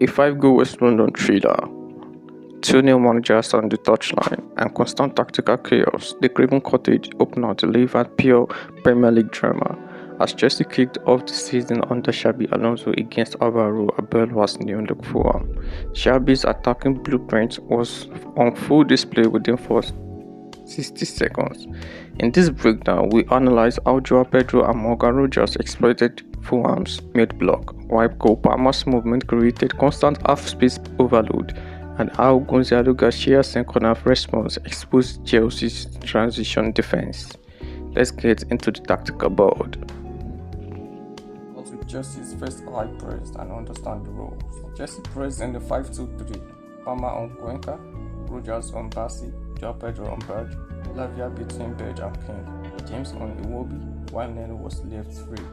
A 5-goal West London thriller, 2-0 managers on the touchline, and constant tactical chaos, the Craven Cottage opener delivered pure Premier League drama as Chelsea kicked off the season under Xabi Alonso against Álvaro Arbeloa's new look Fulham. Xabi's attacking blueprint was on full display within first 60 seconds. In this breakdown, we analyze how Joao Pedro and Morgan Rogers exploited Fulham's mid-block, while Cole Palmer's movement created constant half-space overload, and how Gonzalo Garcia's second-half response exposed Chelsea's transition defense. Let's get into the tactical board. Start with Chelsea's first high press and understand the roles. Chelsea pressed in the 5-2-3, Palmer on Cuenca, Rogers on Bassi, Joao Pedro on Berge, Lavia between Berge and King, James on Iwobi, while Nelo was left free.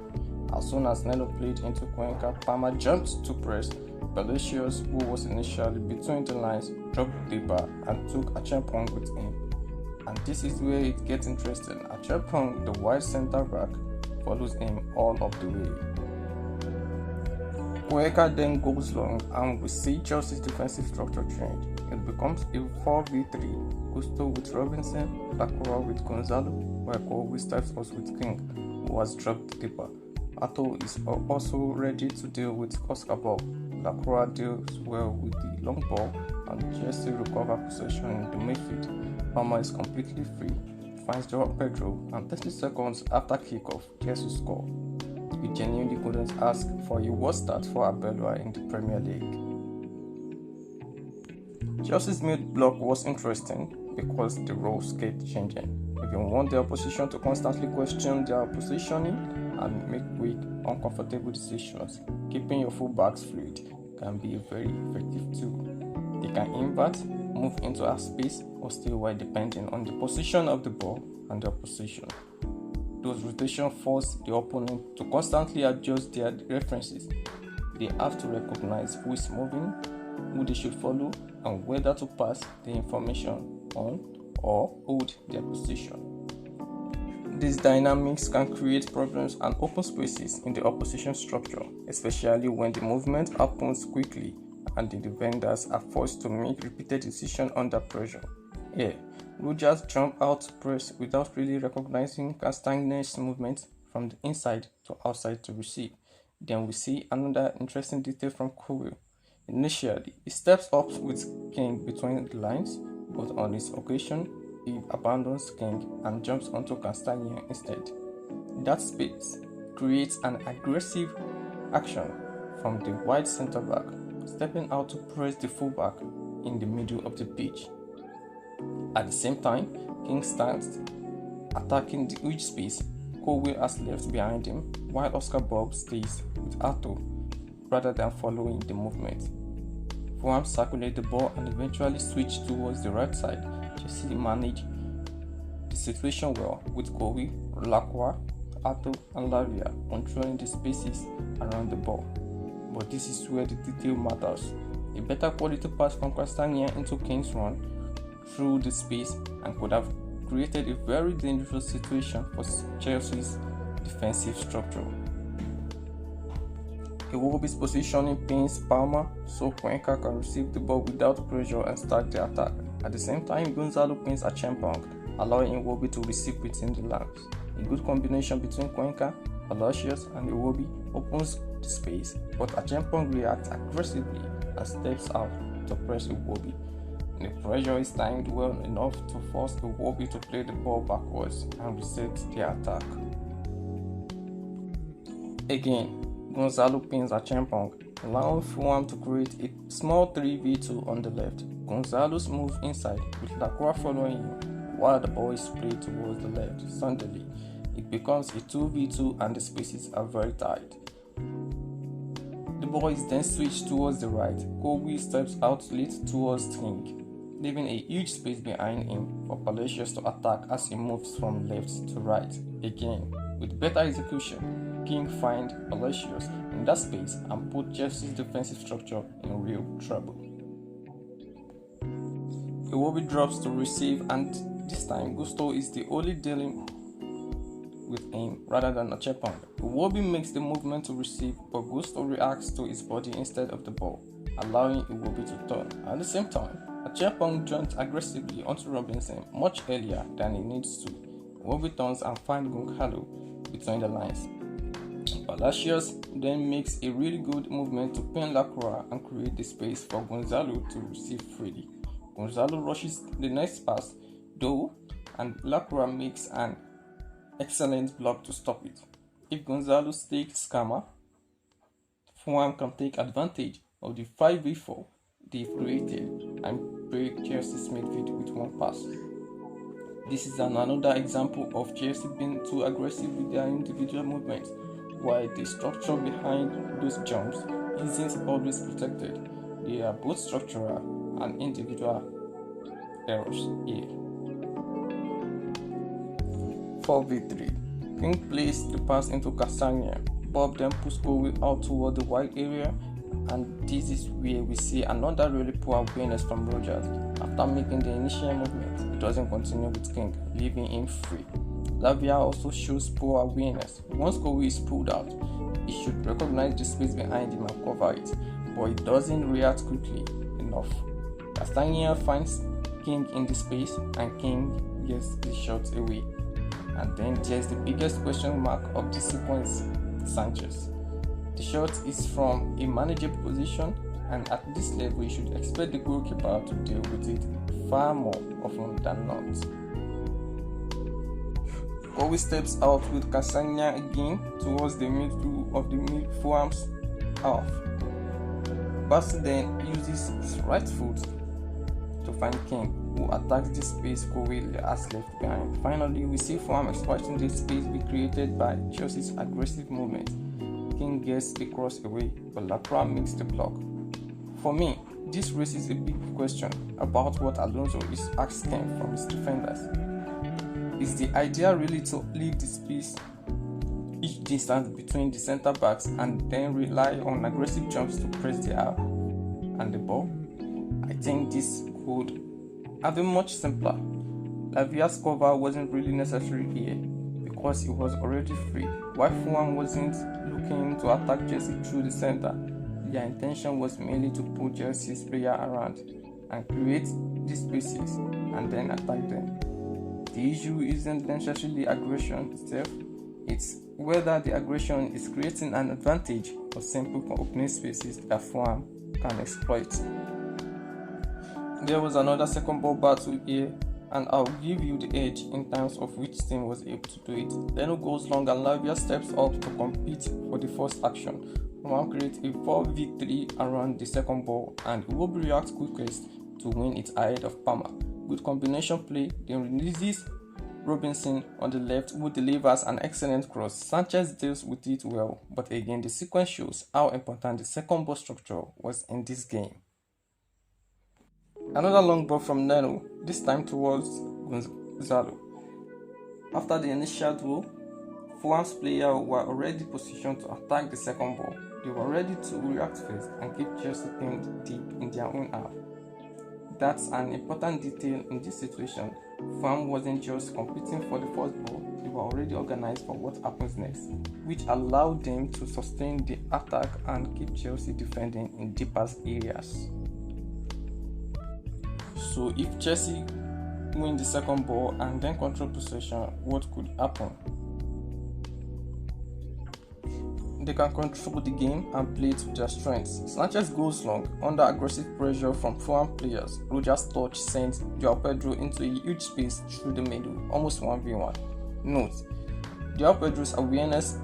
As soon as Nelo played into Cuenca, Palmer jumped to press. Palacios, who was initially between the lines, dropped deeper and took Acheampong with him. And this is where it gets interesting. Acheampong, the wide centre back, follows him all of the way. Cuenca then goes long, and we see Chelsea's defensive structure change. It becomes a 4-v-3, Gusto with Robinson, Lacroix with Gonzalo, while Colby steps us with King, who has dropped deeper. Ato is also ready to deal with Oscar Bob. Lacroix deals well with the long ball, and Chelsea recover possession in the midfield. Palmer is completely free, finds Joao Pedro, and 30 seconds after kickoff, Chelsea score. We genuinely couldn't ask for a worse start for Arbeloa in the Premier League. Chelsea's mid-block was interesting because the roles kept changing. If you want the opposition to constantly question their positioning and make quick, uncomfortable decisions, keeping your fullbacks fluid can be a very effective tool. They can invert, move into a space, or stay wide depending on the position of the ball and the opposition. Those rotations force the opponent to constantly adjust their references. They have to recognize who is moving, who they should follow, and whether to pass the information on or hold their position. These dynamics can create problems and open spaces in the opposition structure, especially when the movement happens quickly and the defenders are forced to make repeated decisions under pressure. Here, Rogers jumped out to press without really recognizing Castagne's movement from the inside to outside to receive. Then we see another interesting detail from Cole. Initially, he steps up with King between the lines, but on this occasion, he abandons King and jumps onto Castagne instead. That space creates an aggressive action from the wide centre back, stepping out to press the fullback in the middle of the pitch. At the same time, King stands attacking the huge space Colwell has left behind him, while Oscar Bob stays with Ato rather than following the movement. Fulham circulate the ball and eventually switch towards the right side. Chelsea managed the situation well with Colwell, Lacroix, Ato and Lavia controlling the spaces around the ball. But this is where the detail matters. A better quality pass from Castagne into King's run through the space and could have created a very dangerous situation for Chelsea's defensive structure. Iwobi's positioning pins Palmer so Cuenca can receive the ball without pressure and start the attack. At the same time, Gonzalo pins Acheampong, allowing Iwobi to receive within the lines. A good combination between Cuenca, Palacios and Iwobi opens the space, but Acheampong reacts aggressively and steps out to press Iwobi. The pressure is timed well enough to force Iwobi to play the ball backwards and reset the attack. Again, Gonzalo pins Acheampong, allowing Fulham to create a small 3v2 on the left. Gonzalo's move inside with Lacroix following him while the ball is played towards the left. Suddenly, it becomes a 2v2 and the spaces are very tight. The ball is then switched towards the right. Colby steps out late towards King, leaving a huge space behind him for Palacios to attack as he moves from left to right. Again, with better execution, King finds Palacios in that space and put Chelsea's defensive structure in real trouble. Iwobi drops to receive, and this time Gusto is the only dealing with aim rather than Achepong. Iwobi makes the movement to receive, but Gusto reacts to his body instead of the ball, allowing Iwobi to turn. At the same time, Achepong jumps aggressively onto Robinson much earlier than he needs to. Iwobi turns and finds Gonzalo between the lines. Palacios then makes a really good movement to pin Lacroix and create the space for Gonzalo to receive freely. Gonzalo rushes the next pass, though, and Lacroix makes an excellent block to stop it. If Gonzalo takes Scammer, Fulham can take advantage of the 5v4 they've created and break Chelsea's midfield with one pass. This is another example of Chelsea being too aggressive with their individual movements, while the structure behind those jumps isn't always protected. They are both structural and individual errors here. 4v3. King plays the pass into Castagna. Bob then puts Owe out toward the wide area, and this is where we see another really poor awareness from Rogers. After making the initial movement, he doesn't continue with King, leaving him free. Lavia also shows poor awareness. Once Owe is pulled out, he should recognize the space behind him and cover it, but he doesn't react quickly enough. Castagna finds King in the space, and King gets the shot away. And then there's the biggest question mark of the sequence, Sanchez. The shot is from a manageable position, and at this level you should expect the goalkeeper to deal with it far more often than not. Kobe steps out with Castagna again towards the middle of the Fulham's half. Bassey then uses his right foot to find King, who attacks the space Kobe has left behind. Finally, we see Fulham exploiting the space be created by Chelsea's aggressive movement. King gets the cross away, but Lacroix makes the block. For me, this raises a big question about what Alonso is asking from his defenders. Is the idea really to leave the space each distance between the centre backs and then rely on aggressive jumps to press the air and the ball? I think this could have been much simpler. Lavia's cover wasn't really necessary here because he was already free, while Fulham wasn't looking to attack Chelsea through the centre. Their intention was mainly to pull Chelsea's player around and create these spaces and then attack them. The issue isn't necessarily aggression itself, it's whether the aggression is creating an advantage or simply opening spaces that Fulham can exploit. There was another second ball battle here, and I'll give you the edge in terms of which team was able to do it. Leno goes long and Lavia steps up to compete for the first action. Fulham creates a 4v3 around the second ball, and Iwobi reacts quickest to win it ahead of Palmer. Good combination play, then releases Robinson on the left, who delivers an excellent cross. Sanchez deals with it well, but again the sequence shows how important the second ball structure was in this game. Another long ball from Neno, this time towards Gonzalo. After the initial duel, Fulham's players were already positioned to attack the second ball. They were ready to react first and keep Chelsea pinned deep in their own half. That's an important detail in this situation. Fulham wasn't just competing for the first ball, they were already organized for what happens next, which allowed them to sustain the attack and keep Chelsea defending in deeper areas. So if Chelsea win the second ball and then control possession, what could happen? They can control the game and play to their strengths. Sanchez goes long under aggressive pressure from Fulham players. Rogers' touch sends Joao Pedro into a huge space through the middle, almost 1v1. Note, Joao Pedro's awareness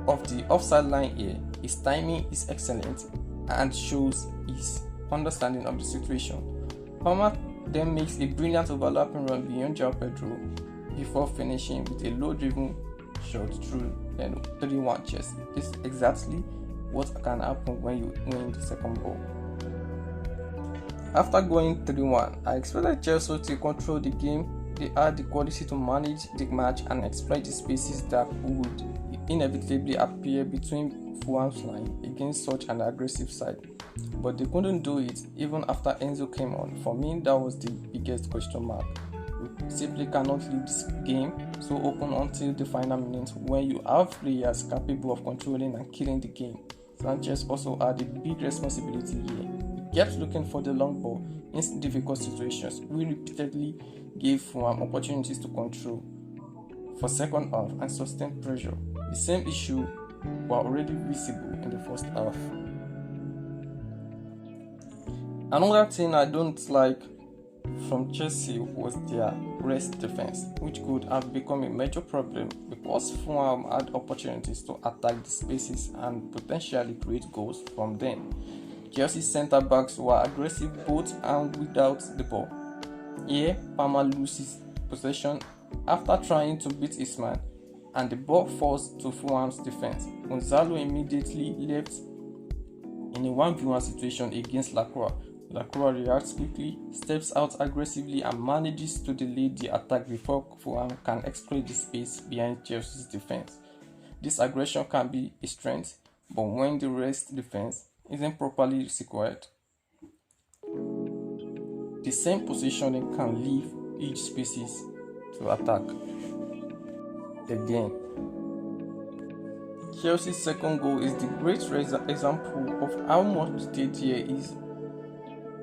of the offside line here, his timing is excellent and shows his understanding of the situation. Palmer then makes a brilliant overlapping run beyond Joao Pedro before finishing with a low-driven shot through 3-1 Chelsea. This is exactly what can happen when you win the second ball. After going 3-1, I expected Chelsea to control the game. They had the quality to manage the match and exploit the spaces that would inevitably appear between Fulham's line against such an aggressive side. But they couldn't do it even after Enzo came on. For me, that was the biggest question mark. With simply cannot leave this game so open until the final minute when you have players capable of controlling and killing the game. Sanchez also had a big responsibility here. He kept looking for the long ball in difficult situations. We repeatedly gave Fulham opportunities to control for second half and sustain pressure. The same issue were already visible in the first half. Another thing I don't like from Chelsea was their rest defense, which could have become a major problem because Fulham had opportunities to attack the spaces and potentially create goals from them. Chelsea's centre-backs were aggressive both and without the ball. Here, Palmer loses possession after trying to beat his man, and the ball falls to Fulham's defense. Gonzalo immediately left in a 1v1 situation against Lacroix. Lacroix reacts quickly, steps out aggressively and manages to delay the attack before Fulham can exploit the space behind Chelsea's defense. This aggression can be a strength, but when the rest defense isn't properly secured, the same positioning can leave each spaces to attack. Again, Chelsea's second goal is the great example of how much detail is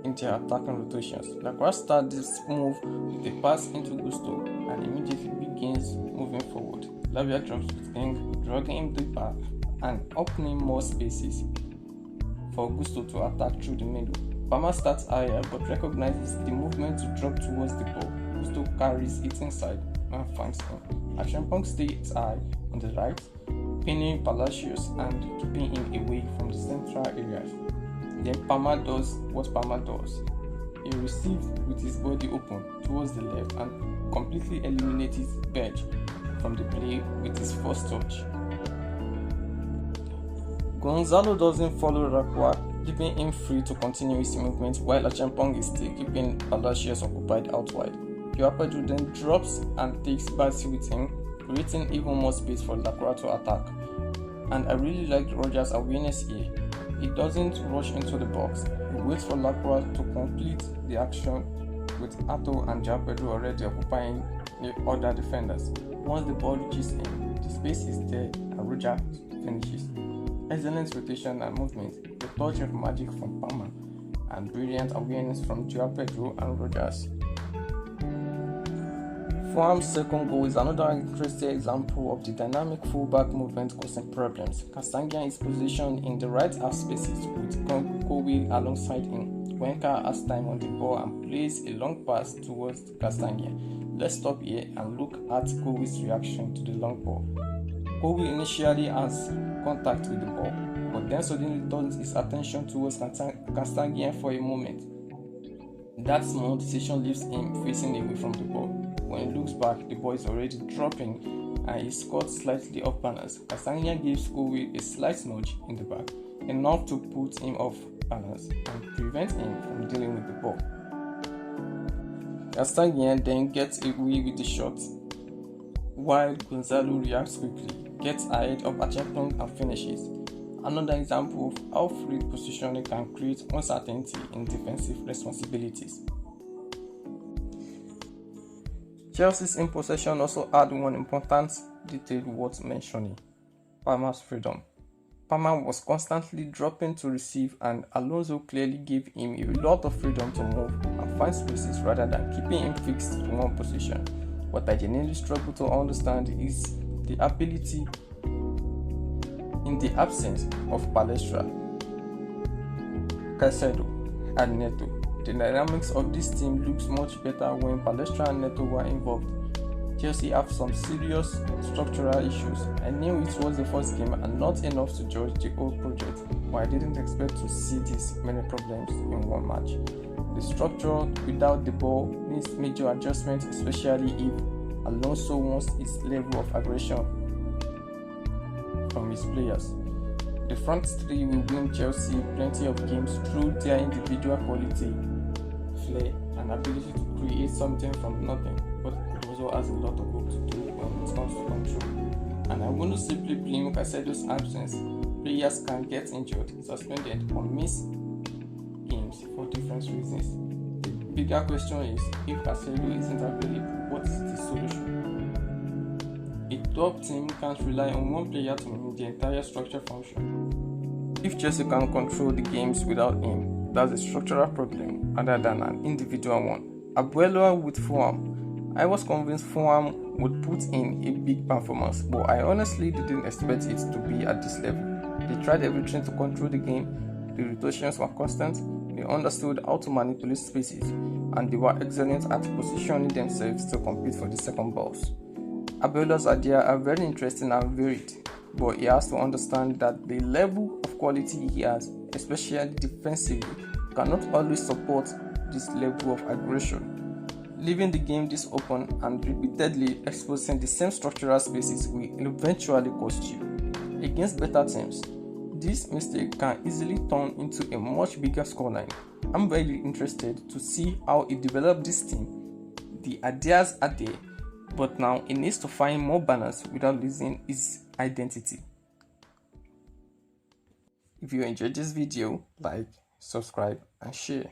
in their attacking rotations. Lacroix starts this move with a pass into Gusto and immediately begins moving forward. Lavia drops with King, dragging him deeper and opening more spaces for Gusto to attack through the middle. Palmer starts higher but recognizes the movement to drop towards the ball. Gusto carries it inside and finds him. Achampong stays high on the right, pinning Palacios and keeping him away from the central areas. Then Palmer does what Palmer does. He receives with his body open towards the left and completely eliminates Berge from the play with his first touch. Gonzalo doesn't follow Lacroix, keeping him free to continue his movement while Achampong is still keeping Palacios occupied out wide. Pedro then drops and takes Bassi with him, creating even more space for Lacroix to attack. And I really liked Rogers' awareness here. He doesn't rush into the box. He waits for Lacroix to complete the action with Ato and Pedro already occupying the other defenders. Once the ball reaches him, the space is there and Rogers finishes. Excellent rotation and movement, the touch of magic from Palmer, and brilliant awareness from Pedro and Rogers. Fulham's second goal is another interesting example of the dynamic fullback movement causing problems. Castangian is positioned in the right half spaces with Kobe alongside him. Wenka has time on the ball and plays a long pass towards Castangian. Let's stop here and look at Kobe's reaction to the long ball. Kobe initially has contact with the ball, but then suddenly turns his attention towards Castangian for a moment. That small decision leaves him facing away from the ball. When he looks back, the ball is already dropping and he's caught slightly off balance. Castangian gives Kobe a slight nudge in the back, enough to put him off balance and prevent him from dealing with the ball. Castangian then gets away with the shot, while Gonzalo reacts quickly, gets ahead of Achampong and finishes. Another example of how fluid positioning can create uncertainty in defensive responsibilities. Chelsea's in possession also had one important detail worth mentioning: Palmer's freedom. Palmer was constantly dropping to receive, and Alonso clearly gave him a lot of freedom to move and find spaces rather than keeping him fixed to one position. What I genuinely struggle to understand is the ability in the absence of Palestra, Caicedo, and Neto. The dynamics of this team looks much better when Palestra and Neto were involved. Chelsea have some serious structural issues. I knew it was the first game and not enough to judge the whole project, but I didn't expect to see these many problems in one match. The structure without the ball needs major adjustment, especially if Alonso wants his level of aggression from his players. The front three will win Chelsea plenty of games through their individual quality, flair, and ability to create something from nothing, but it also has a lot of work to do when it comes to control. And I want to simply blame Caicedo's absence. Players can get injured, suspended, or miss games for different reasons. The Bigger question is, if Casemiro isn't available, what is the solution? A top team can't rely on one player to manage the entire structure function. If Chelsea can control the games without him, that's a structural problem rather than an individual one. Arbeloa with Fulham. I was convinced Fulham would put in a big performance, but I honestly didn't expect it to be at this level. They tried everything to control the game, the rotations were constant, they understood how to manipulate spaces, and they were excellent at positioning themselves to compete for the second balls. Arbeloa's ideas are very interesting and varied, but he has to understand that the level of quality he has, especially defensively, cannot always support this level of aggression. Leaving the game this open and repeatedly exposing the same structural spaces will eventually cost you. Against better teams, this mistake can easily turn into a much bigger scoreline. I'm very interested to see how he develops this team. The ideas are there, but now he needs to find more balance without losing his identity. If you enjoyed this video, like, subscribe and share.